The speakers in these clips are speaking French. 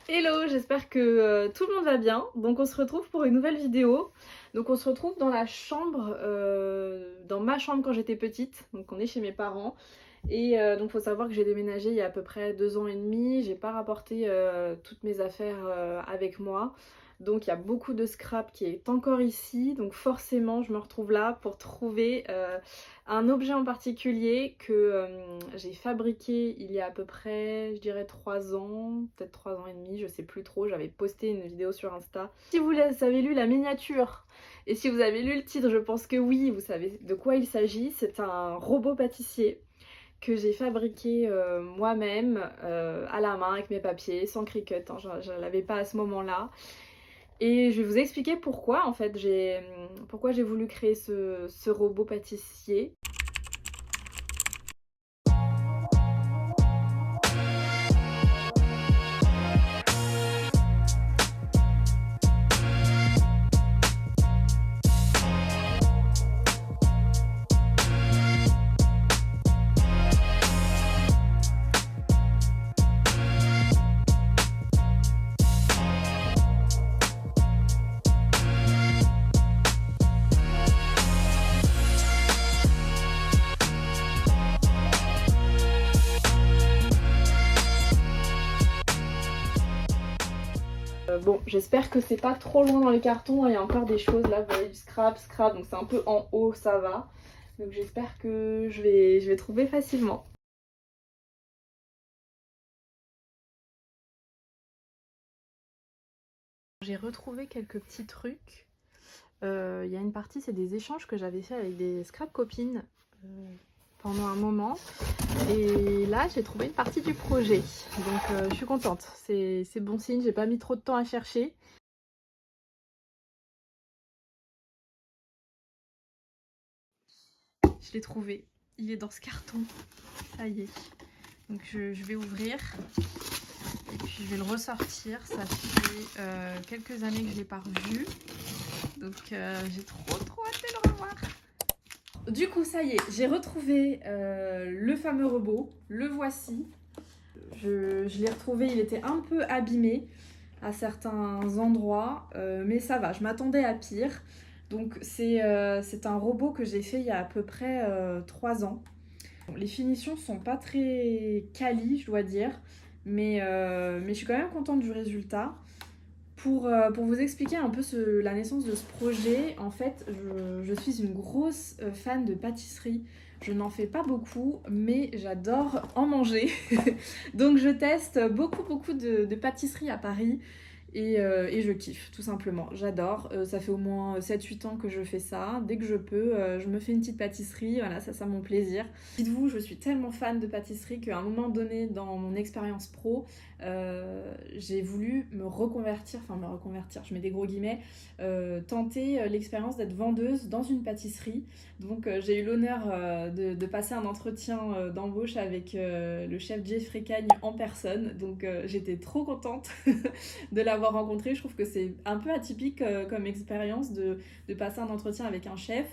Hello, j'espère que tout le monde va bien. Donc on se retrouve pour une nouvelle vidéo. Donc on se retrouve dans la chambre, dans ma chambre quand j'étais petite. Donc on est chez mes parents. Et donc faut savoir que j'ai déménagé il y a à peu près 2 ans et demi. J'ai pas rapporté toutes mes affaires avec moi. Donc il y a beaucoup de scrap qui est encore ici. Donc forcément je me retrouve là pour trouver un objet en particulier que j'ai fabriqué il y a à peu près, je dirais 3 ans, peut-être 3 ans et demi, je sais plus trop. J'avais posté une vidéo sur Insta. Si vous avez lu la miniature et si vous avez lu le titre, je pense que oui, vous savez de quoi il s'agit. C'est un robot pâtissier que j'ai fabriqué moi-même à la main avec mes papiers, sans Cricut, hein, je ne l'avais pas à ce moment-là. Et je vais vous expliquer pourquoi en fait pourquoi j'ai voulu créer ce robot pâtissier. Bon, j'espère que c'est pas trop loin dans les cartons. Il y a encore des choses là, vous voyez, du scrap, donc c'est un peu en haut, ça va. Donc j'espère que je vais trouver facilement. J'ai retrouvé quelques petits trucs. Il y a une partie, c'est des échanges que j'avais fait avec des scrap copines pendant un moment. Et là, j'ai trouvé une partie du projet. Donc je suis contente. C'est bon signe, j'ai pas mis trop de temps à chercher. Je l'ai trouvé. Il est dans ce carton. Ça y est. Donc je vais ouvrir. Et puis je vais le ressortir. Ça fait quelques années que je ne l'ai pas revu. Donc j'ai trop hâte de le revoir. Du coup, ça y est, j'ai retrouvé le fameux robot. Le voici. Je l'ai retrouvé, il était un peu abîmé à certains endroits. Mais ça va, je m'attendais à pire. Donc c'est un robot que j'ai fait il y a à peu près 3 ans. Les finitions sont pas très quali, je dois dire, mais je suis quand même contente du résultat. Pour vous expliquer un peu la naissance de ce projet, en fait, je suis une grosse fan de pâtisserie. Je n'en fais pas beaucoup, mais j'adore en manger. Donc je teste beaucoup de pâtisseries à Paris. Et je kiffe, tout simplement. J'adore. Ça fait au moins 7-8 ans que je fais ça. Dès que je peux, je me fais une petite pâtisserie. Voilà, ça mon plaisir. Dites-vous, je suis tellement fan de pâtisserie qu'à un moment donné, dans mon expérience pro, j'ai voulu me reconvertir, je mets des gros guillemets, tenter l'expérience d'être vendeuse dans une pâtisserie. Donc j'ai eu l'honneur de passer un entretien d'embauche avec le chef Jeffrey Cagne en personne. Donc j'étais trop contente de l'avoir rencontré. Je trouve que c'est un peu atypique comme expérience de passer un entretien avec un chef.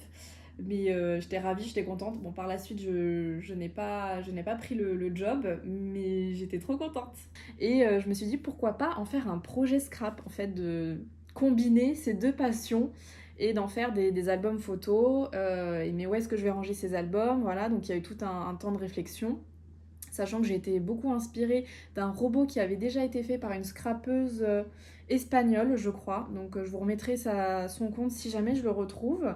Mais j'étais ravie, j'étais contente. Bon, par la suite, je n'ai pas pris le job, mais j'étais trop contente. Et je me suis dit, pourquoi pas en faire un projet scrap, en fait, de combiner ces deux passions et d'en faire des albums photos. Mais où est-ce que je vais ranger ces albums? Voilà, donc il y a eu tout un temps de réflexion. Sachant que j'ai été beaucoup inspirée d'un robot qui avait déjà été fait par une scrapeuse espagnole, je crois. Donc je vous remettrai son compte si jamais je le retrouve.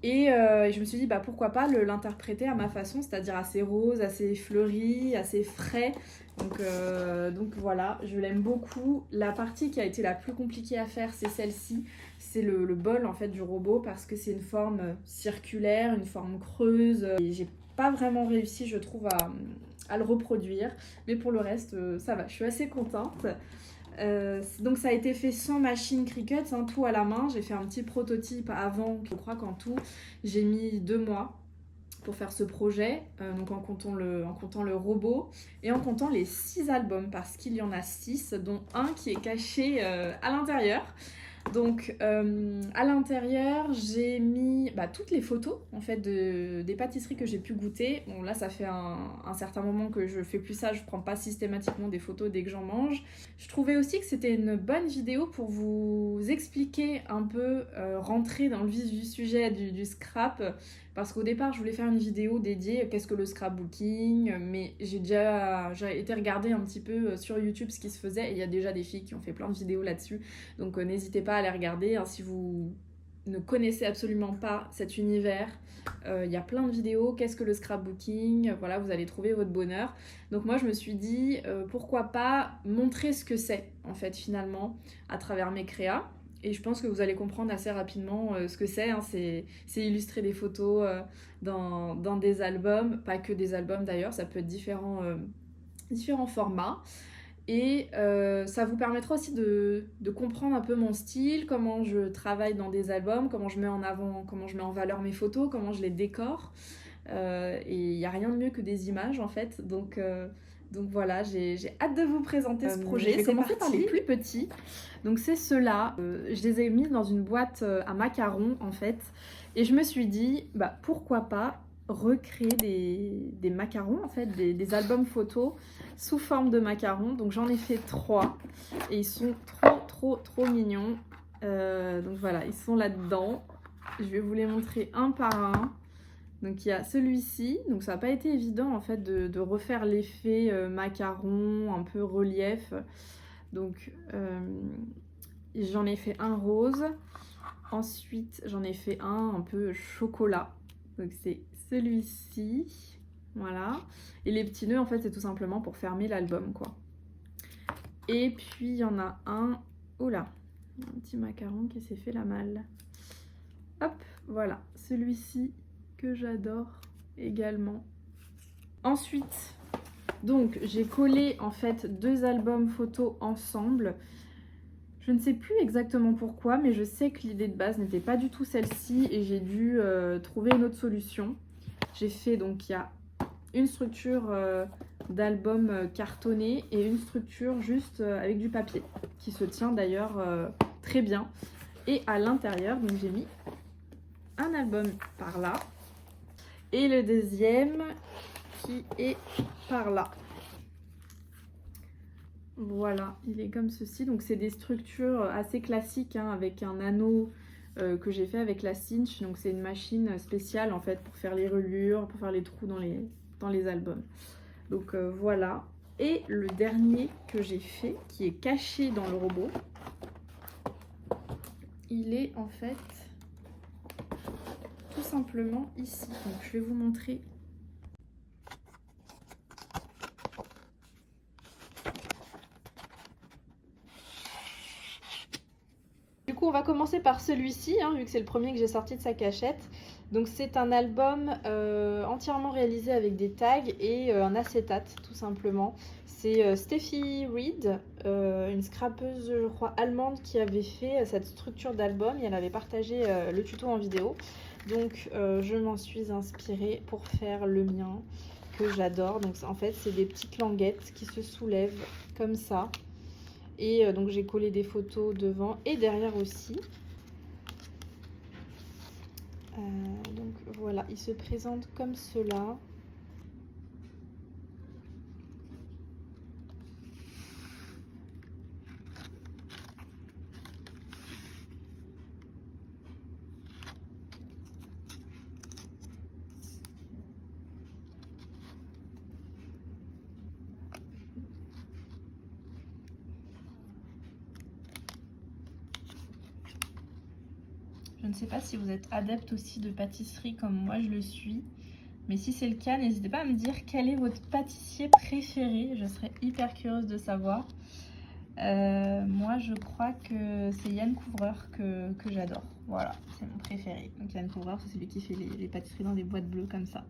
Et je me suis dit, bah, pourquoi pas l'interpréter à ma façon, c'est-à-dire assez rose, assez fleuri, assez frais. Donc voilà, je l'aime beaucoup. La partie qui a été la plus compliquée à faire, c'est celle-ci. C'est le bol en fait du robot parce que c'est une forme circulaire, une forme creuse. Et j'ai pas vraiment réussi, je trouve, à le reproduire. Mais pour le reste, ça va, je suis assez contente. Donc ça a été fait sans machine Cricut, hein, tout à la main. J'ai fait un petit prototype avant, je crois qu'en tout, j'ai mis 2 mois pour faire ce projet, donc en comptant le robot et en comptant les 6 albums, parce qu'il y en a 6, dont un qui est caché à l'intérieur. Donc à l'intérieur j'ai mis toutes les photos en fait des pâtisseries que j'ai pu goûter. Bon là ça fait un certain moment que je fais plus ça, je prends pas systématiquement des photos dès que j'en mange. Je trouvais aussi que c'était une bonne vidéo pour vous expliquer un peu, rentrer dans le vif du sujet du scrap. Parce qu'au départ, je voulais faire une vidéo dédiée qu'est-ce que le scrapbooking, mais j'ai été regarder un petit peu sur YouTube ce qui se faisait et il y a déjà des filles qui ont fait plein de vidéos là-dessus. Donc n'hésitez pas à les regarder hein, si vous ne connaissez absolument pas cet univers. Il y a plein de vidéos, qu'est-ce que le scrapbooking, voilà, vous allez trouver votre bonheur. Donc moi je me suis dit pourquoi pas montrer ce que c'est en fait finalement à travers mes créas. Et je pense que vous allez comprendre assez rapidement ce que c'est. Hein. C'est illustrer des photos dans des albums, pas que des albums d'ailleurs, ça peut être différents formats. Et ça vous permettra aussi de comprendre un peu mon style, comment je travaille dans des albums, comment je mets en avant, comment je mets en valeur mes photos, comment je les décore. Et il n'y a rien de mieux que des images en fait. Donc voilà, j'ai hâte de vous présenter ce projet. Je vais commencer par les plus petits. Donc c'est ceux-là. Je les ai mis dans une boîte à macarons en fait. Et je me suis dit, pourquoi pas recréer des macarons en fait, des albums photos sous forme de macarons. Donc j'en ai fait 3 et ils sont trop mignons. Donc voilà, ils sont là-dedans. Je vais vous les montrer un par un. Donc il y a celui-ci, donc ça n'a pas été évident en fait de refaire l'effet macaron, un peu relief. Donc j'en ai fait un rose, ensuite j'en ai fait un peu chocolat. Donc c'est celui-ci, voilà. Et les petits nœuds en fait c'est tout simplement pour fermer l'album quoi. Et puis il y en a un, oula, un petit macaron qui s'est fait la malle. Hop, voilà, celui-ci que j'adore également. Ensuite, donc j'ai collé en fait 2 albums photos ensemble. Je ne sais plus exactement pourquoi, mais je sais que l'idée de base n'était pas du tout celle-ci et j'ai dû trouver une autre solution. J'ai fait donc il y a une structure d'album cartonné et une structure juste avec du papier qui se tient d'ailleurs très bien. Et à l'intérieur, donc j'ai mis un album par là. Et le deuxième qui est par là. Voilà, il est comme ceci. Donc c'est des structures assez classiques hein, avec un anneau que j'ai fait avec la cinch. Donc c'est une machine spéciale en fait pour faire les reliures, pour faire les trous dans les albums. Donc voilà. Et le dernier que j'ai fait, qui est caché dans le robot, il est en fait tout simplement ici. Donc je vais vous montrer. Du coup, on va commencer par celui-ci, hein, vu que c'est le premier que j'ai sorti de sa cachette. Donc c'est un album entièrement réalisé avec des tags et un acétate, tout simplement. C'est Steffi Reed, une scrapeuse, je crois, allemande, qui avait fait cette structure d'album et elle avait partagé le tuto en vidéo. Donc je m'en suis inspirée pour faire le mien, que j'adore. Donc en fait, c'est des petites languettes qui se soulèvent comme ça. Et donc j'ai collé des photos devant et derrière aussi. Donc voilà, il se présente comme cela. Je ne sais pas si vous êtes adepte aussi de pâtisserie comme moi je le suis. Mais si c'est le cas, n'hésitez pas à me dire quel est votre pâtissier préféré. Je serais hyper curieuse de savoir. Moi, je crois que c'est Yann Couvreur que j'adore. Voilà, c'est mon préféré. Donc Yann Couvreur, c'est celui qui fait les pâtisseries dans des boîtes bleues comme ça.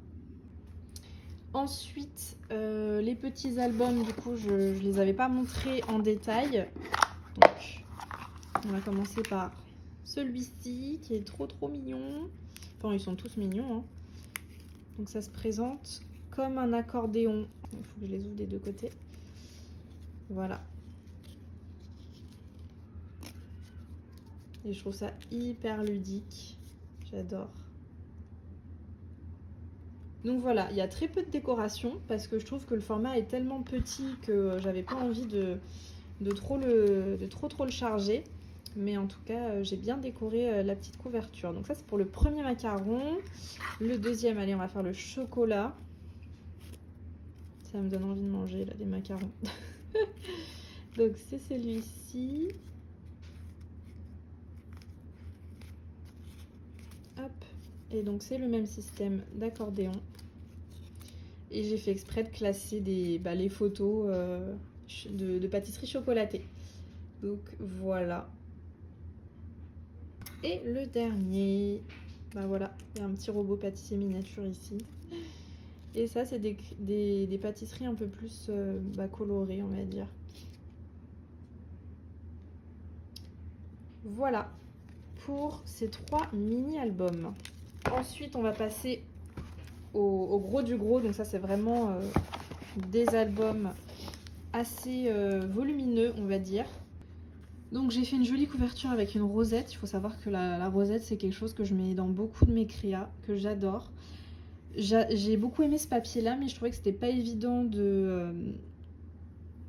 Ensuite, les petits albums, du coup, je ne les avais pas montrés en détail. Donc, on va commencer par celui-ci qui est trop mignon. Enfin, ils sont tous mignons. Hein. Donc, ça se présente comme un accordéon. Il faut que je les ouvre des deux côtés. Voilà. Et je trouve ça hyper ludique. J'adore. Donc voilà, il y a très peu de décoration parce que je trouve que le format est tellement petit que j'avais pas envie de trop le charger. Mais en tout cas, j'ai bien décoré la petite couverture. Donc ça, c'est pour le premier macaron. Le deuxième, allez, on va faire le chocolat. Ça me donne envie de manger, là, des macarons. Donc c'est celui-ci. Hop. Et donc c'est le même système d'accordéon. Et j'ai fait exprès de classer les photos de pâtisserie chocolatée. Donc voilà. Et le dernier, voilà, il y a un petit robot pâtissier miniature ici. Et ça, c'est des pâtisseries un peu plus colorées, on va dire. Voilà pour ces 3 mini-albums. Ensuite, on va passer au gros du gros. Donc ça, c'est vraiment des albums assez volumineux, on va dire. Donc j'ai fait une jolie couverture avec une rosette. Il faut savoir que la rosette, c'est quelque chose que je mets dans beaucoup de mes créas, que j'adore. J'ai beaucoup aimé ce papier-là, mais je trouvais que c'était pas évident de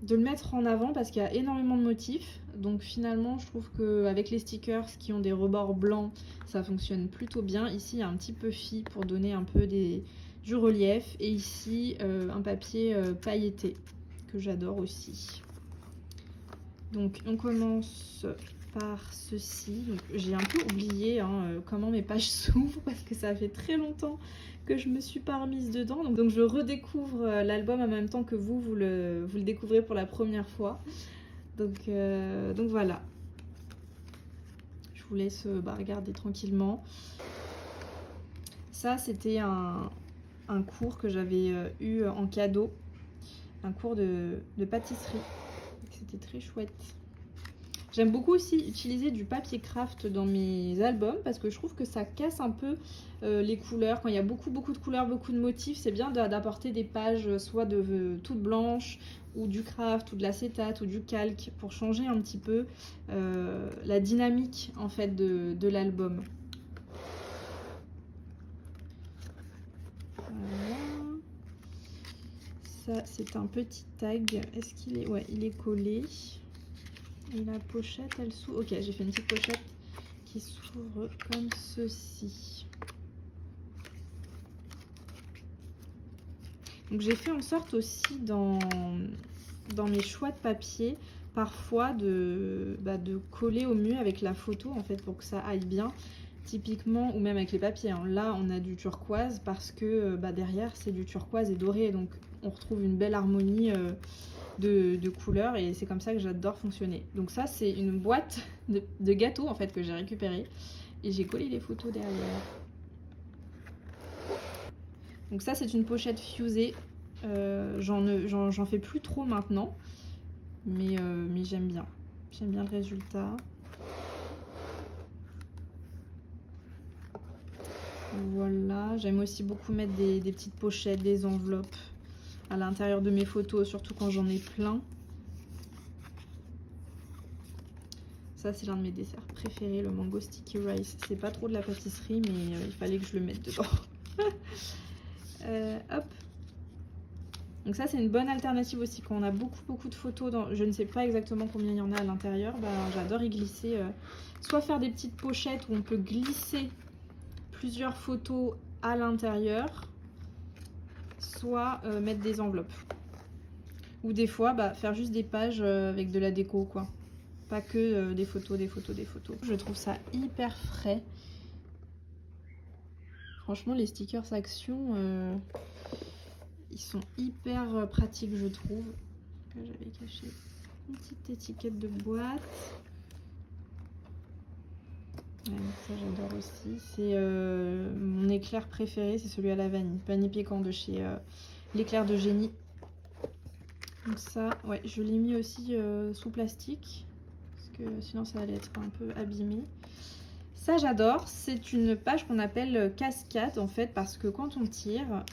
le mettre en avant parce qu'il y a énormément de motifs. Donc finalement, je trouve qu'avec les stickers qui ont des rebords blancs, ça fonctionne plutôt bien. Ici, il y a un petit puffy pour donner un peu du relief. Et ici, un papier pailleté que j'adore aussi. Donc on commence par ceci. J'ai un peu oublié comment mes pages s'ouvrent parce que ça fait très longtemps que je me suis pas remise dedans. Donc je redécouvre l'album en même temps que vous le découvrez pour la première fois. Donc voilà. Je vous laisse regarder tranquillement. Ça, c'était un cours que j'avais eu en cadeau. Un cours de pâtisserie. C'était très chouette. J'aime beaucoup aussi utiliser du papier craft dans mes albums parce que je trouve que ça casse un peu les couleurs. Quand il y a beaucoup de couleurs, beaucoup de motifs, c'est bien d'apporter des pages soit toutes blanches ou du craft ou de l'acétate ou du calque pour changer un petit peu la dynamique en fait de l'album. Voilà. Ça, c'est un petit tag. Est-ce qu'il est... Ouais, il est collé. Et la pochette, elle s'ouvre. Ok, j'ai fait une petite pochette qui s'ouvre comme ceci. Donc j'ai fait en sorte aussi dans mes choix de papier, parfois de coller au mieux avec la photo en fait pour que ça aille bien. Typiquement, ou même avec les papiers. Là, on a du turquoise parce que derrière, c'est du turquoise et doré. Donc on retrouve une belle harmonie de couleurs et c'est comme ça que j'adore fonctionner. Donc ça, c'est une boîte de gâteaux en fait que j'ai récupérée et j'ai collé les photos derrière. Donc ça, c'est une pochette fusée. J'en fais plus trop maintenant, mais j'aime bien. J'aime bien le résultat. Voilà, j'aime aussi beaucoup mettre des petites pochettes, des enveloppes à l'intérieur de mes photos, surtout quand j'en ai plein. Ça, c'est l'un de mes desserts préférés, le mango sticky rice. C'est pas trop de la pâtisserie, mais il fallait que je le mette dedans. Hop. Donc ça, c'est une bonne alternative aussi quand on a beaucoup de photos. Je ne sais pas exactement combien il y en a à l'intérieur. J'adore y glisser. Soit faire des petites pochettes où on peut glisser plusieurs photos à l'intérieur, soit mettre des enveloppes. Ou des fois, faire juste des pages avec de la déco, quoi. Pas que des photos. Je trouve ça hyper frais. Franchement, les stickers Action, ils sont hyper pratiques, je trouve. J'avais caché une petite étiquette de boîte. Ouais, ça, j'adore aussi. C'est mon éclair préféré, c'est celui à la vanille. Vanille piquant de chez l'éclair de génie. Donc ça, ouais, je l'ai mis aussi sous plastique. Parce que sinon, ça allait être un peu abîmé. Ça, j'adore. C'est une page qu'on appelle cascade, en fait, parce que quand on tire,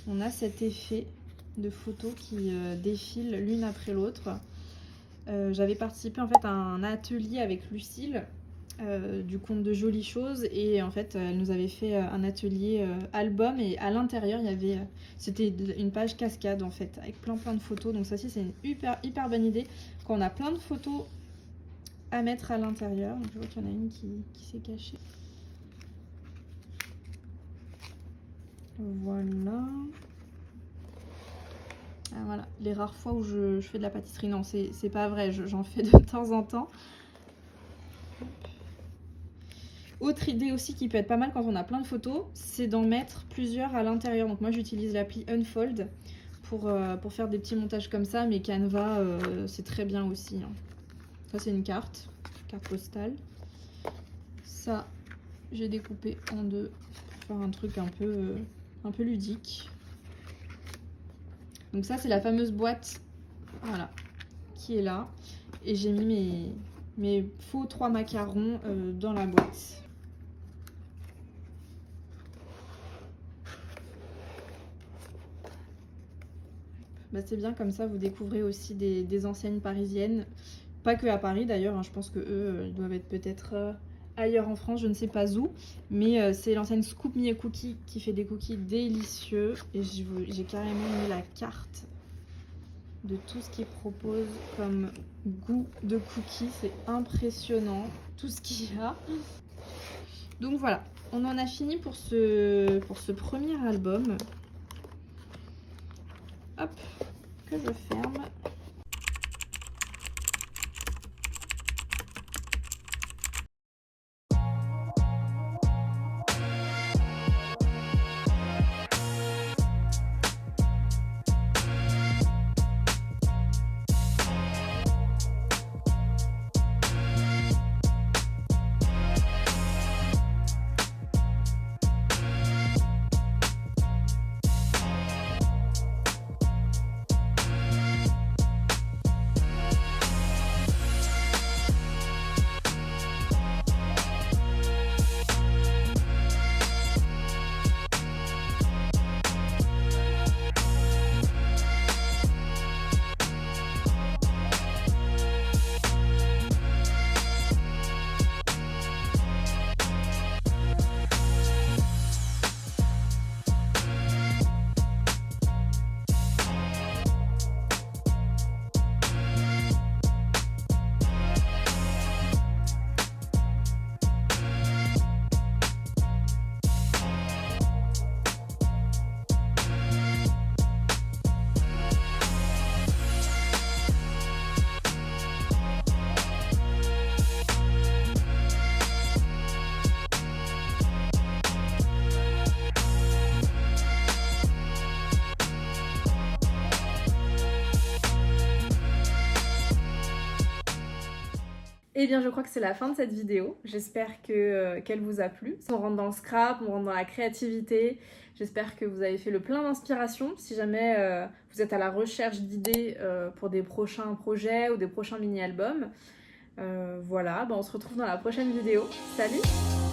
on a cet effet de photos qui défilent l'une après l'autre. J'avais participé en fait à un atelier avec Lucille du compte de Jolies Choses, et en fait elle nous avait fait un atelier album, et à l'intérieur il y avait c'était une page cascade en fait avec plein de photos. Donc ça aussi c'est une hyper bonne idée quand on a plein de photos à mettre à l'intérieur. Donc je vois qu'il y en a une qui s'est cachée. Voilà. Ah, voilà, les rares fois où je fais de la pâtisserie. Non, c'est pas vrai, j'en fais de temps en temps. Autre idée aussi qui peut être pas mal quand on a plein de photos, c'est d'en mettre plusieurs à l'intérieur. Donc moi j'utilise l'appli Unfold pour faire des petits montages comme ça, mais Canva c'est très bien aussi. Hein. Ça c'est une carte postale. Ça j'ai découpé en deux pour faire un truc un peu ludique. Donc ça c'est la fameuse boîte, voilà, qui est là. Et j'ai mis mes faux 3 macarons dans la boîte. Bah, c'est bien, comme ça vous découvrez aussi des enseignes parisiennes. Pas que à Paris d'ailleurs, hein, je pense que eux ils doivent être peut-être ailleurs en France, je ne sais pas où. Mais c'est l'enseigne Scoop Me a Cookie qui fait des cookies délicieux. Et j'ai carrément mis la carte de tout ce qu'ils proposent comme goût de cookies. C'est impressionnant tout ce qu'il y a. Donc voilà, on en a fini pour ce premier album. Hop, que je ferme. Eh bien, je crois que c'est la fin de cette vidéo. J'espère qu'elle vous a plu. On rentre dans le scrap, on rentre dans la créativité. J'espère que vous avez fait le plein d'inspiration. Si jamais vous êtes à la recherche d'idées pour des prochains projets ou des prochains mini-albums. Voilà, on se retrouve dans la prochaine vidéo. Salut!